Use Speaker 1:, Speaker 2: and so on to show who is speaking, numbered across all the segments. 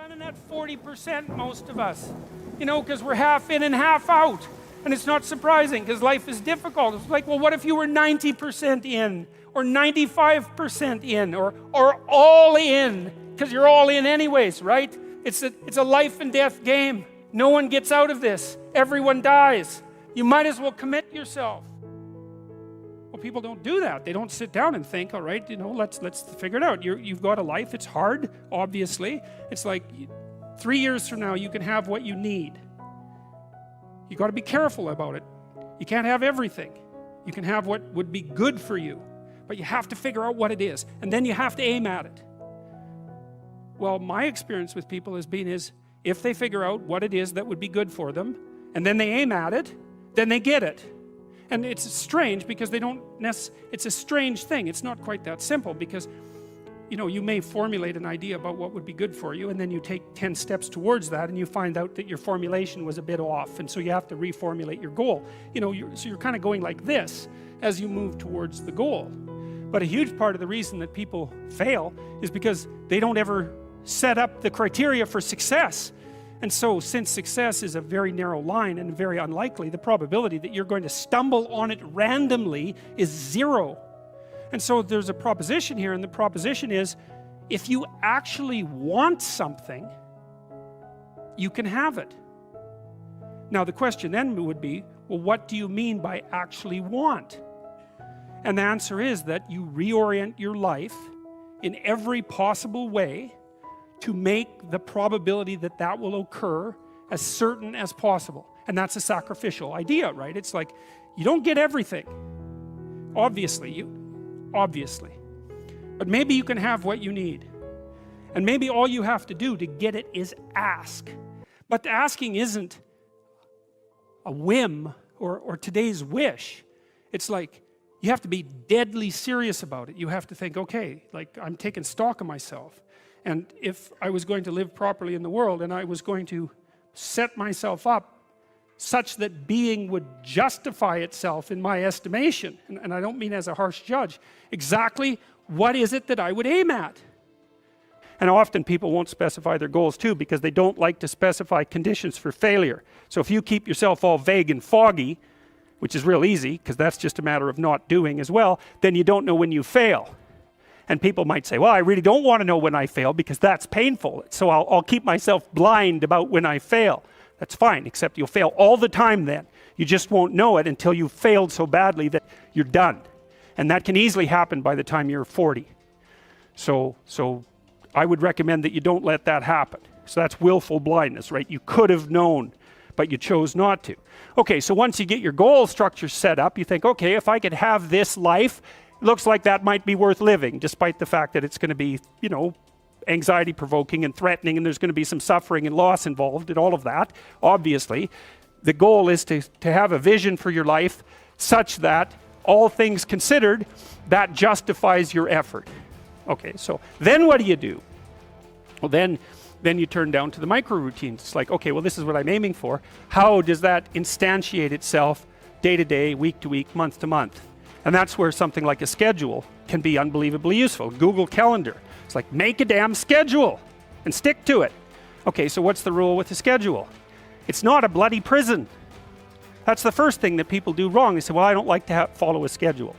Speaker 1: running at 40% most of us, because we're half in and half out. And it's not surprising because life is difficult. It's like, well, what if you were 90% in or 95% in or all in? Because you're all in anyways, right? It's a life and death game. No one gets out of this. Everyone dies. You might as well commit yourself. Well, people don't do that. They don't sit down and think, all right, let's figure it out. You've got a life. It's hard, obviously. It's like 3 years from now, you can have what you need. You got to be careful about it. You can't have everything. You can have what would be good for you, but you have to figure out what it is, and then you have to aim at it. Well, my experience with people has been if they figure out what it is that would be good for them, and then they aim at it, then they get it. And it's strange because it's a strange thing. It's not quite that simple because you may formulate an idea about what would be good for you, and then you take 10 steps towards that, and you find out that your formulation was a bit off, and so you have to reformulate your goal. So you're kind of going like this as you move towards the goal. But a huge part of the reason that people fail is because they don't ever set up the criteria for success. And so since success is a very narrow line and very unlikely, the probability that you're going to stumble on it randomly is 0. And so there's a proposition here, and the proposition is, if you actually want something, you can have it. Now the question then would be, well, what do you mean by actually want? And the answer is that you reorient your life in every possible way to make the probability that that will occur as certain as possible. And that's a sacrificial idea, right? It's like, you don't get everything. Obviously. But maybe you can have what you need. And maybe all you have to do to get it is ask. But the asking isn't a whim or today's wish. It's like, you have to be deadly serious about it. You have to think, okay, like I'm taking stock of myself. And if I was going to live properly in the world and I was going to set myself up such that being would justify itself in my estimation, and I don't mean as a harsh judge, exactly what is it that I would aim at? And often people won't specify their goals too because they don't like to specify conditions for failure. So if you keep yourself all vague and foggy, which is real easy because that's just a matter of not doing as well, then you don't know when you fail. And people might say, well, I really don't want to know when I fail because that's painful. So I'll keep myself blind about when I fail. That's fine, except you'll fail all the time then. You just won't know it until you've failed so badly that you're done. And that can easily happen by the time you're 40. So I would recommend that you don't let that happen. So that's willful blindness, right? You could have known, but you chose not to. Okay, so once you get your goal structure set up, you think, okay, if I could have this life, it looks like that might be worth living, despite the fact that it's going to be, anxiety provoking and threatening, and there's going to be some suffering and loss involved in all of that. Obviously, the goal is to have a vision for your life such that all things considered, that justifies your effort. Okay, so then what do? Well, then you turn down to the micro routines. It's like, okay, well, this is what I'm aiming for. How does that instantiate itself day to day, week to week, month to month? And that's where something like a schedule can be unbelievably useful. Google Calendar. It's like, make a damn schedule and stick to it. Okay, so what's the rule with the schedule? It's not a bloody prison. That's the first thing that people do wrong. They say, well, I don't like to follow a schedule.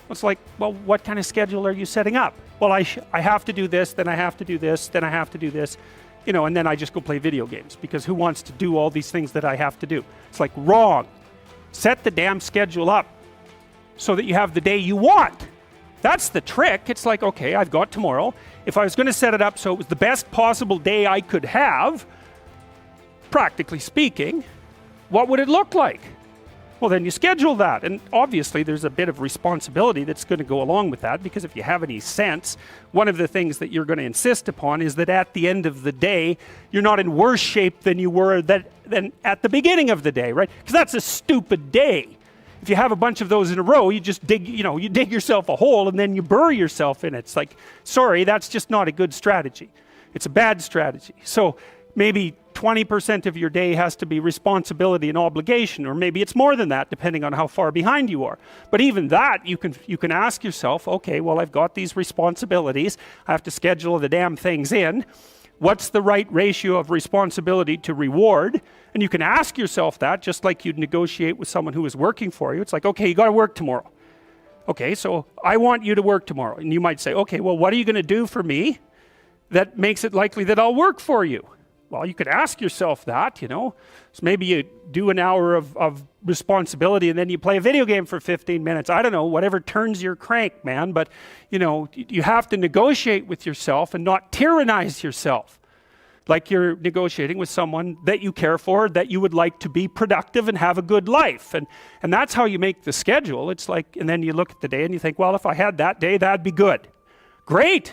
Speaker 1: It's like, well, what kind of schedule are you setting up? Well, I have to do this, then I have to do this, then I have to do this, and then I just go play video games because who wants to do all these things that I have to do? It's like, wrong. Set the damn schedule up so that you have the day you want. That's the trick. It's like, okay, I've got tomorrow. If I was going to set it up so it was the best possible day I could have, practically speaking, what would it look like? Well, then you schedule that. And obviously there's a bit of responsibility that's going to go along with that, because if you have any sense, one of the things that you're going to insist upon is that at the end of the day, you're not in worse shape than you were than at the beginning of the day, right? Because that's a stupid day. If you have a bunch of those in a row, you just dig yourself a hole and then you bury yourself in it. It's like, sorry, that's just not a good strategy. It's a bad strategy. So maybe 20% of your day has to be responsibility and obligation, or maybe it's more than that, depending on how far behind you are. But even that, you can ask yourself, okay, well, I've got these responsibilities. I have to schedule the damn things in. What's the right ratio of responsibility to reward? And you can ask yourself that, just like you'd negotiate with someone who is working for you. It's like, okay, you got to work tomorrow. Okay, so I want you to work tomorrow. And you might say, okay, well, what are you going to do for me that makes it likely that I'll work for you? Well, you could ask yourself that, you know. So maybe you do an hour of responsibility and then you play a video game for 15 minutes. I don't know, whatever turns your crank, man. But, you know, you have to negotiate with yourself and not tyrannize yourself. Like you're negotiating with someone that you care for, that you would like to be productive and have a good life. And that's how you make the schedule. It's like, and then you look at the day and you think, well, if I had that day, that'd be good. Great.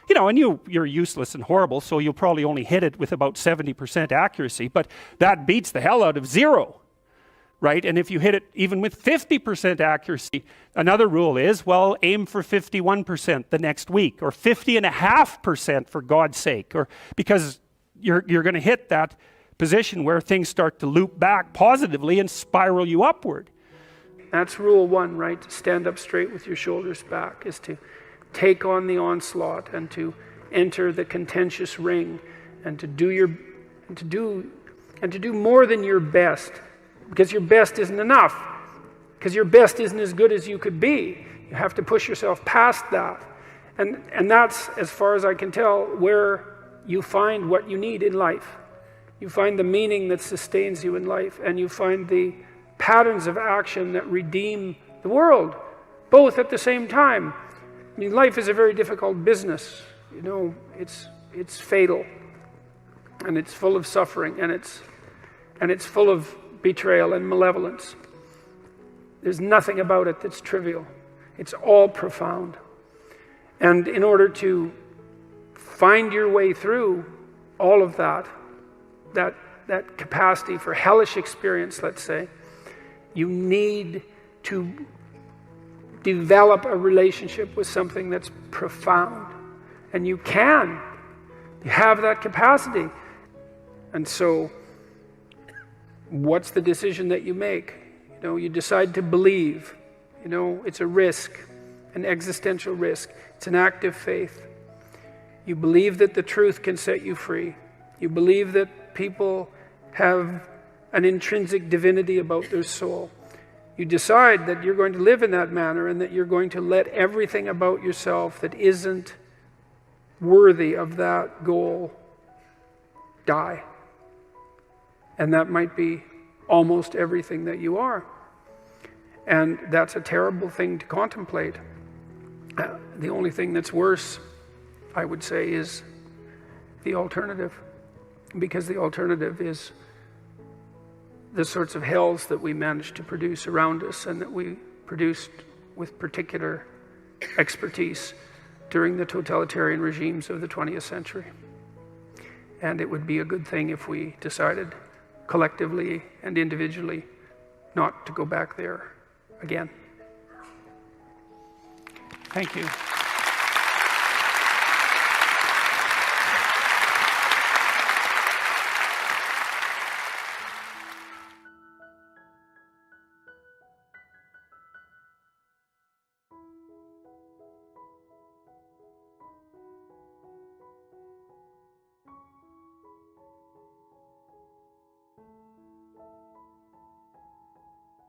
Speaker 1: You know, and you're useless and horrible, so you'll probably only hit it with about 70% accuracy, but that beats the hell out of 0, right? And if you hit it even with 50% accuracy, another rule is, well, aim for 51% the next week, or 50.5% for God's sake, or because you're going to hit that position where things start to loop back positively and spiral you upward. That's rule 1, right? To stand up straight with your shoulders back, is to take on the onslaught and to enter the contentious ring and to do more than your best, because your best isn't enough, because your best isn't as good as you could be. You have to push yourself past that, and that's, as far as I can tell, where you find what you need in life. You find the meaning that sustains you in life, and you find the patterns of action that redeem the world, both at the same time. I mean, life is a very difficult business. You know, it's fatal, and it's full of suffering, and it's full of betrayal and malevolence. There's nothing about it that's trivial. It's all profound. And in order to find your way through all of that capacity for hellish experience, let's say, you need to develop a relationship with something that's profound. And you have that capacity. And so, what's the decision that you make? You know, you decide to believe. You know, it's a risk, an existential risk. It's an act of faith. You believe that the truth can set you free. You believe that people have an intrinsic divinity about their soul. You decide that you're going to live in that manner, and that you're going to let everything about yourself that isn't worthy of that goal die. And that might be almost everything that you are. And that's a terrible thing to contemplate. The only thing that's worse, I would say, is the alternative. Because the alternative is the sorts of hells that we managed to produce around us, and that we produced with particular expertise during the totalitarian regimes of the 20th century. And it would be a good thing if we decided collectively and individually not to go back there again. Thank you.